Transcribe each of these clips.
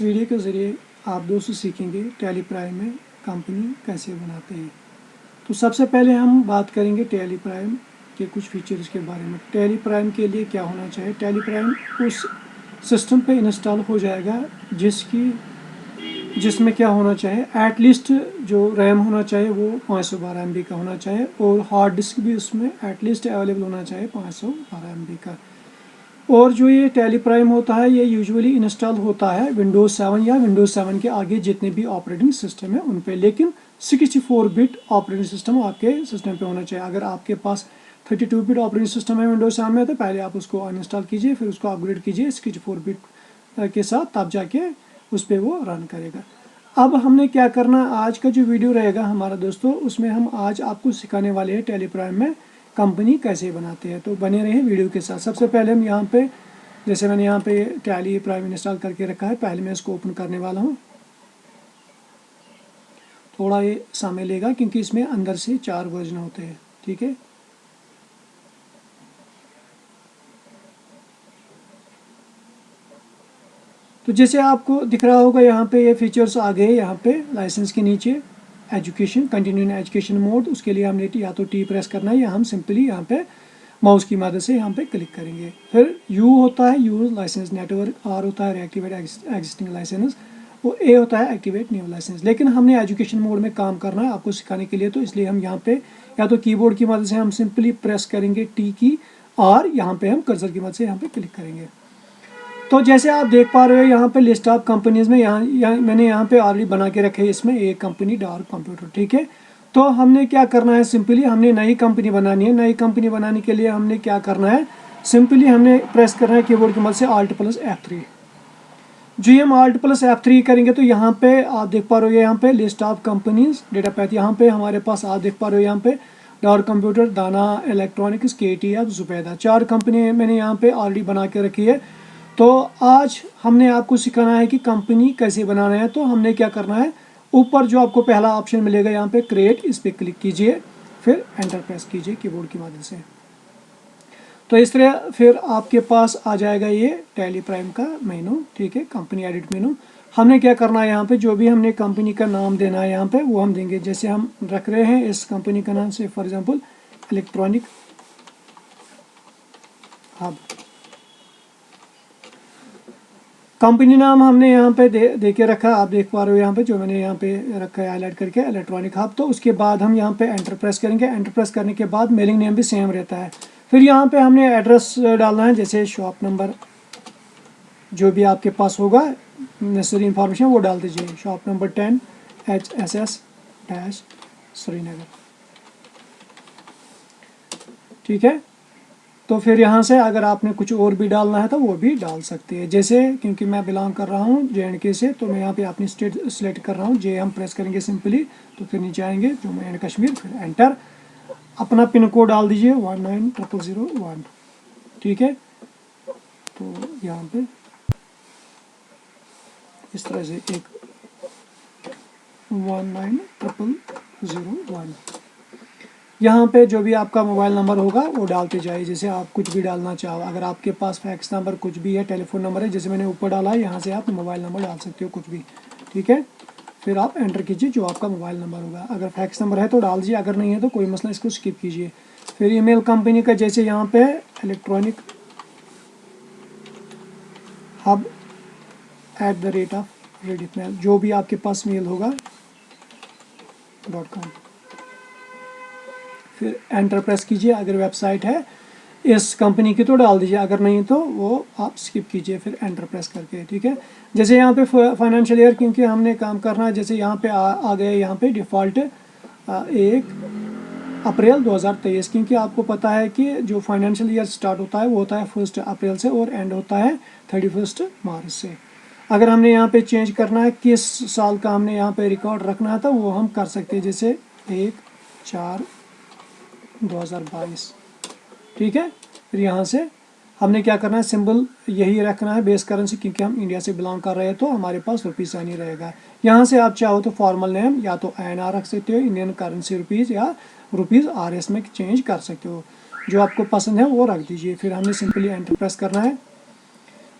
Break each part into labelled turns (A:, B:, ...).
A: इस वीडियो के ज़रिए आप दोस्तों सीखेंगे टैली प्राइम में कंपनी कैसे बनाते हैं। तो सबसे पहले हम बात करेंगे टैली प्राइम के कुछ फीचर्स के बारे में। टैली प्राइम के लिए क्या होना चाहिए? टैली प्राइम उस सिस्टम पे इंस्टॉल हो जाएगा जिसमें क्या होना चाहिए, एटलीस्ट जो रैम होना चाहिए वो 512 MB का होना चाहिए और हार्ड डिस्क भी उसमें एटलीस्ट अवेलेबल होना चाहिए 512 MB का। और जो ये टैली प्राइम होता है ये यूजुअली इंस्टॉल होता है विंडोज़ 7 या विंडोज़ 7 के आगे जितने भी ऑपरेटिंग सिस्टम है उन पे, लेकिन 64 बिट ऑपरेटिंग सिस्टम आपके सिस्टम पे होना चाहिए। अगर आपके पास 32 बिट ऑपरेटिंग सिस्टम है विंडोज़ 7 में तो पहले आप उसको अनइंस्टॉल कीजिए, फिर उसको अपग्रेड कीजिए 64 बिट के साथ, तब जाके उस पर वो रन करेगा। अब हमने क्या करना, आज का जो वीडियो रहेगा हमारा दोस्तों, उसमें हम आज आपको सिखाने वाले हैं टैली प्राइम में कंपनी कैसे बनाते हैं। तो बने रहे वीडियो के साथ। सबसे पहले हम यहाँ पे, जैसे मैंने यहाँ पे टैली प्राइम इंस्टॉल करके रखा है, पहले मैं इसको ओपन करने वाला हूँ। थोड़ा ये समय लेगा क्योंकि इसमें अंदर से 4 वर्जन होते हैं, ठीक है। तो जैसे आपको दिख रहा होगा यहाँ पे ये फीचर्स आ गए। यहाँ पे लाइसेंस के नीचे एजुकेशन, कंटिन्यूइंग एजुकेशन मोड, उसके लिए हमने या तो टी प्रेस करना है या हम सिंपली यहाँ पे माउस की मदद से यहाँ पे क्लिक करेंगे। फिर यू होता है यूज लाइसेंस नेटवर्क, आर होता है एक्टिवेट एग्जिस्टिंग लाइसेंस और ए होता है एक्टिवेट न्यू लाइसेंस। लेकिन हमने एजुकेशन मोड में काम करना है आपको सिखाने के लिए, तो इसलिए हम यहाँ पे या तो कीबोर्ड की मदद से हम सिंपली प्रेस करेंगे टी की, और यहाँ पे हम कर्सर की मदद से यहाँ पे क्लिक करेंगे। तो जैसे आप देख पा रहे हो यहाँ पे लिस्ट ऑफ कंपनीज में मैंने यहाँ पे ऑलरेडी बना के रखे है इसमें एक कंपनी डार्क कंप्यूटर, ठीक है। तो हमने क्या करना है, सिंपली हमने नई कंपनी बनानी है। नई कंपनी बनाने के लिए हमने क्या करना है, सिंपली हमने प्रेस करना है कीबोर्ड की मदद से Alt+F3। जी हम Alt+F3 करेंगे तो यहाँ पे आप देख पा रहे हो यहाँ पे list of companies data path, यहाँ पे हमारे पास आप देख पा रहे हो यहाँ पे डार्क कंप्यूटर, दाना इलेक्ट्रॉनिक्स, KTF, जुबैदा, 4 कंपनी मैंने यहाँ पे ऑलरेडी बना के रखी है। तो आज हमने आपको सिखाना है कि कंपनी कैसे बनाना है। तो हमने क्या करना है, ऊपर जो आपको पहला ऑप्शन मिलेगा यहाँ पे क्रिएट, इस पर क्लिक कीजिए, फिर एंटर प्रेस कीजिए कीबोर्ड की मदद से। तो इस तरह फिर आपके पास आ जाएगा ये टैली प्राइम का मेनू, ठीक है, कंपनी एडिट मेनू। हमने क्या करना है, यहाँ पे जो भी हमने कंपनी का नाम देना है यहाँ पे वो हम देंगे। जैसे हम रख रहे हैं इस कंपनी का नाम से for example electronic hub. Company नाम हमने यहाँ पे दे के रखा, आप देख पा रहे हो यहाँ पे जो मैंने यहाँ पे रखा है हाईलाइट करके, इलेक्ट्रॉनिक हब। तो उसके बाद हम यहाँ पे एंटर प्रेस करेंगे। एंटर प्रेस करने के बाद मेलिंग नेम भी सेम रहता है। फिर यहाँ पे हमने एड्रेस डालना है, जैसे शॉप नंबर जो भी आपके पास होगा नेसेसरी इंफॉर्मेशन वो डाल दीजिए। शॉप नंबर 10 HSS श्रीनगर, ठीक है। तो फिर यहाँ से अगर आपने कुछ और भी डालना है तो वो भी डाल सकते हैं। जैसे क्योंकि मैं बिलोंग कर रहा हूँ JNK से, तो मैं यहाँ पे अपनी स्टेट सेलेक्ट कर रहा हूँ, जे हम प्रेस करेंगे सिंपली, तो फिर नीचे आएंगे जम्मू एंड कश्मीर, फिर एंटर। अपना पिन कोड डाल दीजिए 19001, ठीक है। तो यहाँ पे इस तरह से एक 19001, यहाँ पे जो भी आपका मोबाइल नंबर होगा वो डालते जाइए, जैसे आप कुछ भी डालना चाहो। अगर आपके पास फैक्स नंबर कुछ भी है, टेलीफोन नंबर है, जैसे मैंने ऊपर डाला है, यहाँ से आप मोबाइल नंबर डाल सकते हो कुछ भी, ठीक है। फिर आप एंटर कीजिए जो आपका मोबाइल नंबर होगा। अगर फैक्स नंबर है तो डाल दीजिए, अगर नहीं है तो कोई मसला, इसको स्किप कीजिए। फिर ईमेल कंपनी का, जैसे यहाँ पे इलेक्ट्रॉनिक हब @rediffmail, जो भी आपके पास मेल होगा .com, फिर एंटर प्रेस कीजिए। अगर वेबसाइट है इस कंपनी की तो डाल दीजिए, अगर नहीं तो वो आप स्किप कीजिए फिर एंटर प्रेस करके, ठीक है। जैसे यहाँ पे फाइनेंशियल ईयर क्योंकि हमने काम करना है, जैसे यहाँ पे आ गए यहाँ पे डिफ़ॉल्ट 1 अप्रैल 2023, क्योंकि आपको पता है कि जो फाइनेंशियल ईयर स्टार्ट होता है वो होता है 1 अप्रैल से और एंड होता है 31 मार्च से। अगर हमने यहाँ पे चेंज करना है किस साल का हमने यहाँ पे रिकॉर्ड रखना था वो हम कर सकते हैं, जैसे 1/4/2022, ठीक है। फिर यहाँ से हमने क्या करना है, सिंबल यही रखना है बेस करेंसी, क्योंकि हम इंडिया से बिलोंग कर रहे हैं तो हमारे पास रुपीज़ साइन ही रहेगा। यहाँ से आप चाहो तो फॉर्मल नेम या तो INR रख सकते हो, इंडियन करेंसी रुपीज़, या रुपीज़ RS में चेंज कर सकते हो, जो आपको पसंद है वो रख दीजिए। फिर हमने सिंपली एंटर प्रेस करना है।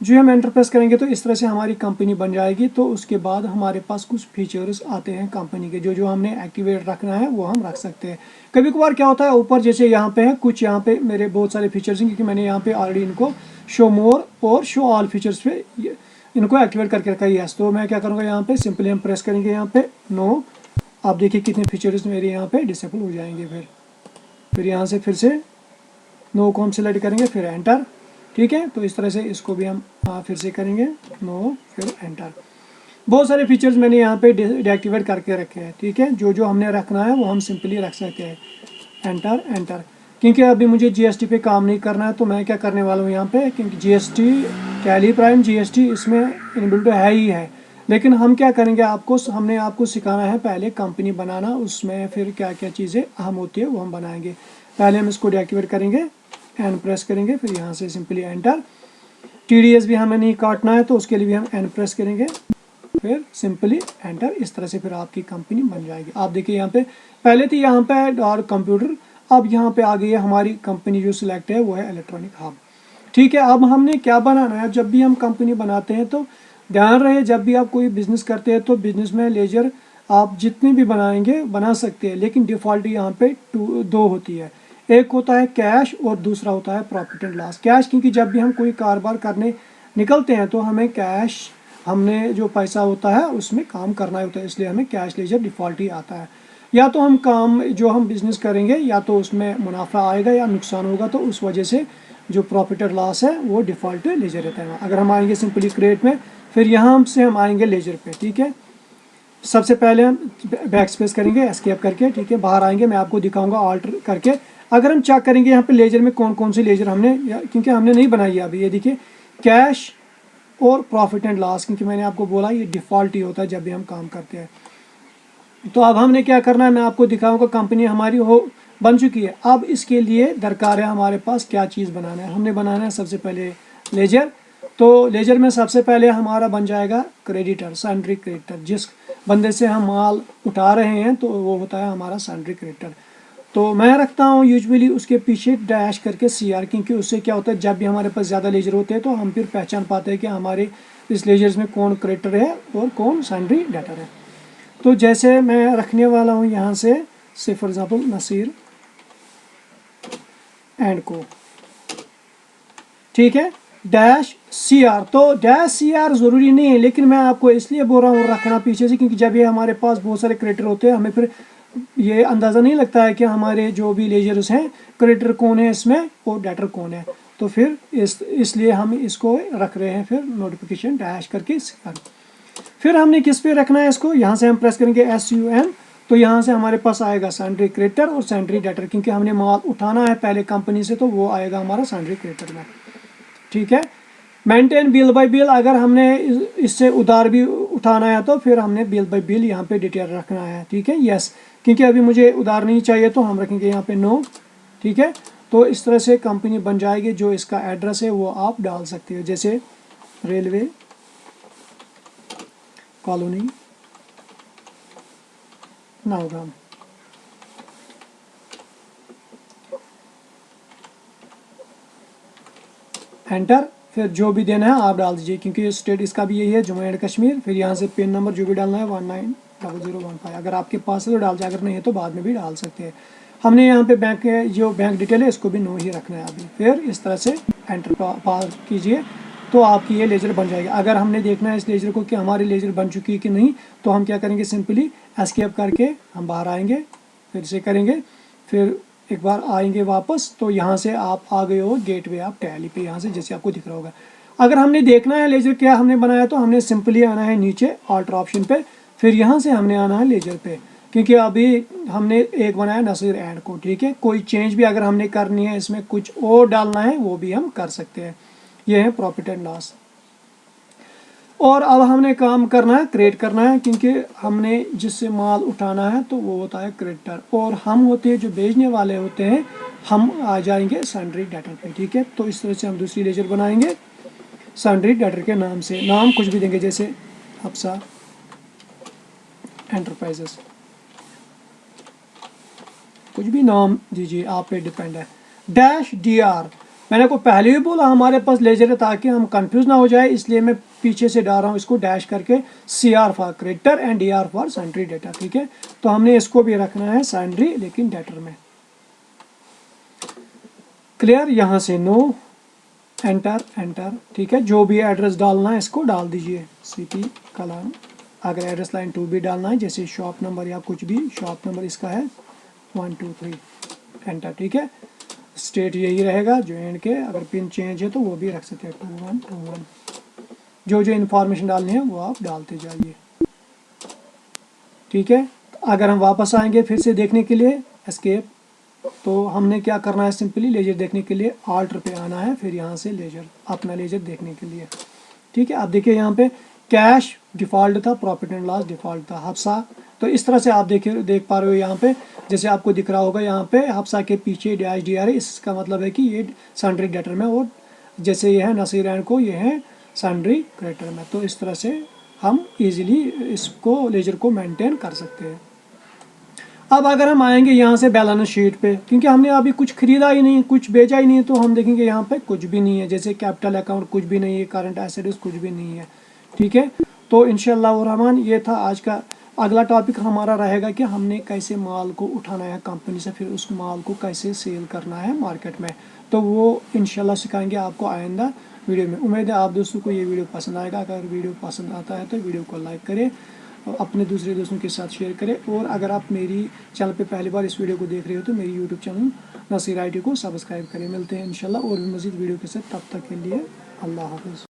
A: जो हम एंटर प्रेस करेंगे तो इस तरह से हमारी कंपनी बन जाएगी। तो उसके बाद हमारे पास कुछ फीचर्स आते हैं कंपनी के, जो हमने एक्टिवेट रखना है वो हम रख सकते हैं। कभी कभार क्या होता है, ऊपर जैसे यहाँ पे है कुछ, यहाँ पे मेरे बहुत सारे फीचर्स हैं क्योंकि मैंने यहाँ पे ऑलरेडी इनको शो मोर और शो ऑल फीचर्स पे इनको एक्टिवेट करके रखा है। यस, तो मैं क्या करूँगा, यहाँ पे सिंपली हम प्रेस करेंगे यहाँ पे नो। आप देखिए कितने फीचर्स मेरे यहाँ पे डिसेबल हो जाएंगे। फिर यहाँ से फिर से नो को हम सिलेक्ट करेंगे, फिर एंटर। ठीक है, तो इस तरह से इसको भी हम फिर से करेंगे नो, फिर एंटर। बहुत सारे फीचर्स मैंने यहाँ पे डीएक्टिवेट करके रखे हैं। ठीक है, जो हमने रखना है वो हम सिंपली रख सकते हैं, एंटर एंटर। क्योंकि अभी मुझे जीएसटी पे काम नहीं करना है, तो मैं क्या करने वाला हूँ यहाँ पे, क्योंकि जीएसटी टैली प्राइम जीएसटी इसमें इनबिल्ट है ही है। लेकिन हम क्या करेंगे, हमने आपको सिखाना है पहले कंपनी बनाना, उसमें फिर क्या क्या चीज़ें अहम होती है वो हम बनाएंगे। पहले हम इसको डीएक्टिवेट करेंगे, एंड प्रेस करेंगे, फिर यहाँ से सिंपली एंटर। टीडीएस भी हमें नहीं काटना है तो उसके लिए भी हम एंड प्रेस करेंगे, फिर सिंपली एंटर। इस तरह से फिर आपकी कंपनी बन जाएगी। आप देखिए यहाँ पे पहले थी यहाँ पे और कंप्यूटर, अब यहाँ पे आ गई है हमारी कंपनी जो सिलेक्ट है वो है इलेक्ट्रॉनिक हब। ठीक है, अब हमने क्या बनाना है, जब भी हम कंपनी बनाते हैं तो ध्यान रहे, जब भी आप कोई बिजनेस करते हैं तो बिजनेस में लेजर आप जितने भी बनाएंगे बना सकते हैं, लेकिन डिफ़ॉल्ट यहाँ पे दो होती है। एक होता है कैश और दूसरा होता है प्रॉफिट एंड लॉस। कैश क्योंकि जब भी हम कोई कारोबार करने निकलते हैं तो हमें कैश, हमने जो पैसा होता है उसमें काम करना होता है, इसलिए हमें कैश लेजर डिफ़ॉल्ट ही आता है। या तो हम काम जो हम बिज़नेस करेंगे या तो उसमें मुनाफा आएगा या नुकसान होगा, तो उस वजह से जो प्रॉफिट और लॉस है वो डिफ़ॉल्ट लेजर रहता है। अगर हम आएंगे सिंपली क्रिएट में, फिर यहाँ से हम आएंगे लेजर पे। ठीक है, सबसे पहले हम बैक स्पेस करेंगे एस्केप करके। ठीक है, बाहर आएंगे, मैं आपको दिखाऊंगा ऑल्टर करके। अगर हम चेक करेंगे यहाँ पे लेजर में कौन कौन सी लेजर हमने, क्योंकि हमने नहीं बनाई है अभी, ये देखिए कैश और प्रॉफिट एंड लॉस, क्योंकि मैंने आपको बोला ये डिफ़ॉल्ट ही होता है जब भी हम काम करते हैं। तो अब हमने क्या करना है, मैं आपको दिखाऊंगा। कंपनी हमारी हो बन चुकी है, अब इसके लिए दरकार है हमारे पास क्या चीज़ बनाना है। हमने बनाना है सबसे पहले लेजर। तो लेजर में सबसे पहले हमारा बन जाएगा क्रेडिटर, सैलरी क्रेडिटर। जिस बंदे से हम माल उठा रहे हैं तो वो होता है हमारा सैलरी क्रेडिटर। तो मैं रखता हूँ यूजुअली उसके पीछे डैश करके सीआर, क्योंकि उससे क्या होता है जब भी हमारे पास ज़्यादा लेजर होते हैं तो हम फिर पहचान पाते हैं कि हमारे इस लेजर्स में कौन क्रेडिटर है और कौन सैलरी डेटर है। तो जैसे मैं रखने वाला हूँ यहाँ से फॉर एग्जांपल नसीर एंड को। ठीक है, डैश सी आर। तो डैश सी आर ज़रूरी नहीं है, लेकिन मैं आपको इसलिए बोल रहा हूँ रखना पीछे से, क्योंकि जब ये हमारे पास बहुत सारे क्रेडिटर होते हैं हमें फिर ये अंदाज़ा नहीं लगता है कि हमारे जो भी लेजर्स हैं क्रेडिटर कौन है इसमें और डेटर कौन है। तो फिर इसलिए हम इसको रख रहे हैं फिर नोटिफिकेशन डैश करके सी। फिर हमने किस पे रखना है इसको, यहाँ से हम प्रेस करेंगे SUN। तो यहाँ से हमारे पास आएगा सैलरी क्रेडिटर और सैलरी डेटर, क्योंकि हमने माल उठाना है पहले कंपनी से तो वो आएगा हमारा सैलरी क्रेडिटर में। ठीक है, मेंटेन बिल बाय बिल, अगर हमने इससे उधार भी उठाना है तो फिर हमने बिल बाय बिल यहाँ पे डिटेल रखना है। ठीक है, यस, क्योंकि अभी मुझे उधार नहीं चाहिए तो हम रखेंगे यहाँ पे नो। ठीक है, तो इस तरह से कंपनी बन जाएगी। जो इसका एड्रेस है वो आप डाल सकते हो, जैसे रेलवे कॉलोनी नौगाम। एंटर। फिर जो भी देना है आप डाल दीजिए, क्योंकि स्टेट इसका भी यही है जम्मू एंड कश्मीर। फिर यहाँ से पिन नंबर जो भी डालना है 190015, अगर आपके पास है तो डाल जाए, अगर नहीं है तो बाद में भी डाल सकते हैं। हमने यहाँ पे बैंक जो बैंक डिटेल है इसको भी नो ही रखना है अभी। फिर इस तरह से एंटर पार कीजिए तो आपकी ये लेजर बन जाएगी। अगर हमने देखना है इस लेजर को कि हमारी लेजर बन चुकी है कि नहीं, तो हम क्या करेंगे, सिंपली एस्केप करके हम बाहर आएंगे, फिर से करेंगे, फिर एक बार आएंगे वापस। तो यहाँ से आप आ गए हो गेटवे आप टैली पे, यहाँ से जैसे आपको दिख रहा होगा। अगर हमने देखना है लेजर क्या हमने बनाया तो हमने सिंपली आना है नीचे ऑल्टर ऑप्शन पे, फिर यहाँ से हमने आना है लेजर पे, क्योंकि अभी हमने एक बनाया नसीर एंड को। ठीक है, कोई चेंज भी अगर हमने करनी है, इसमें कुछ और डालना है वो भी हम कर सकते हैं। ये है प्रॉफिट एंड लॉस। और अब हमने काम करना है, क्रिएट करना है, क्योंकि हमने जिससे माल उठाना है तो वो होता है क्रेडिटर, और हम होते हैं जो बेचने वाले होते हैं, हम आ जाएंगे सैलरी डेटर पे। ठीक है, तो इस तरह से हम दूसरी लेजर बनाएंगे सैलरी डेटर के नाम से। नाम कुछ भी देंगे, जैसे हफ्सा एंटरप्राइजेस, कुछ भी नाम दीजिए, आप पे डिपेंड है। डैश DR, मैंने को पहले भी बोला हमारे पास लेजर है ताकि हम कंफ्यूज ना हो जाए, इसलिए मैं पीछे से डाल रहा हूँ इसको डैश करके, CR for creditor and DR for sundry data. ठीक है, तो हमने इसको भी रखना है सन्ड्री लेकिन डेटर में। क्लियर, यहाँ से नो, एंटर एंटर। ठीक है, जो भी एड्रेस डालना है इसको डाल दीजिए, CP कलाम। अगर एड्रेस लाइन 2 भी डालना है जैसे शॉप नंबर या कुछ भी, शॉप नंबर इसका है 1 2 3, एंटर। ठीक है, स्टेट यही रहेगा J&K। अगर पिन चेंज है तो वो भी रख सकते हैं 2121। जो जो इन्फॉर्मेशन डालनी है वो आप डालते जाइए। ठीक है, अगर हम वापस आएंगे फिर से देखने के लिए एस्केप, तो हमने क्या करना है, सिंपली लेजर देखने के लिए आल्टर पे आना है, फिर यहाँ से लेजर, अपना लेजर देखने के लिए। ठीक है, आप देखिए यहाँ पे कैश डिफ़ॉल्ट था, प्रॉफिट एंड लॉस डिफ़ॉल्ट था, हफ्सा। तो इस तरह से आप देख पा रहे हो यहाँ पे, जैसे आपको दिख रहा होगा यहाँ पे हफ्सा के पीछे डैश DR है, इसका मतलब है कि ये सन्ड्री डेटर में, और जैसे ये है नसीर एंड को, ये है सन्ड्री क्रेडिटर में। तो इस तरह से हम इजीली इसको लेजर को मेंटेन कर सकते हैं। अब अगर हम आएंगे यहाँ से बैलेंस शीट पे, क्योंकि हमने अभी कुछ खरीदा ही नहीं, कुछ बेचा ही नहीं है, तो हम देखेंगे यहाँ पे कुछ भी नहीं है, जैसे कैपिटल अकाउंट कुछ भी नहीं है, करंट एसेट्स कुछ भी नहीं है। ठीक है, तो इंशाल्लाह रहमान ये था आज का। अगला टॉपिक हमारा रहेगा कि हमने कैसे माल को उठाना है कंपनी से, फिर उस माल को कैसे सेल करना है मार्केट में, तो वो इंशाल्लाह सिखाएंगे आपको आइंदा वीडियो में। उम्मीद है आप दोस्तों को ये वीडियो पसंद आएगा। अगर वीडियो पसंद आता है तो वीडियो को लाइक करें, अपने दूसरे दोस्तों के साथ शेयर करें, और अगर आप मेरी चैनल पे पहली बार इस वीडियो को देख रहे हो तो मेरी यूट्यूब चैनल नसीर IT को सब्सक्राइब करें। मिलते हैं इंशाल्लाह और भी मज़ीद वीडियो के साथ, तब तक के लिए अल्लाह हाफ़िज़।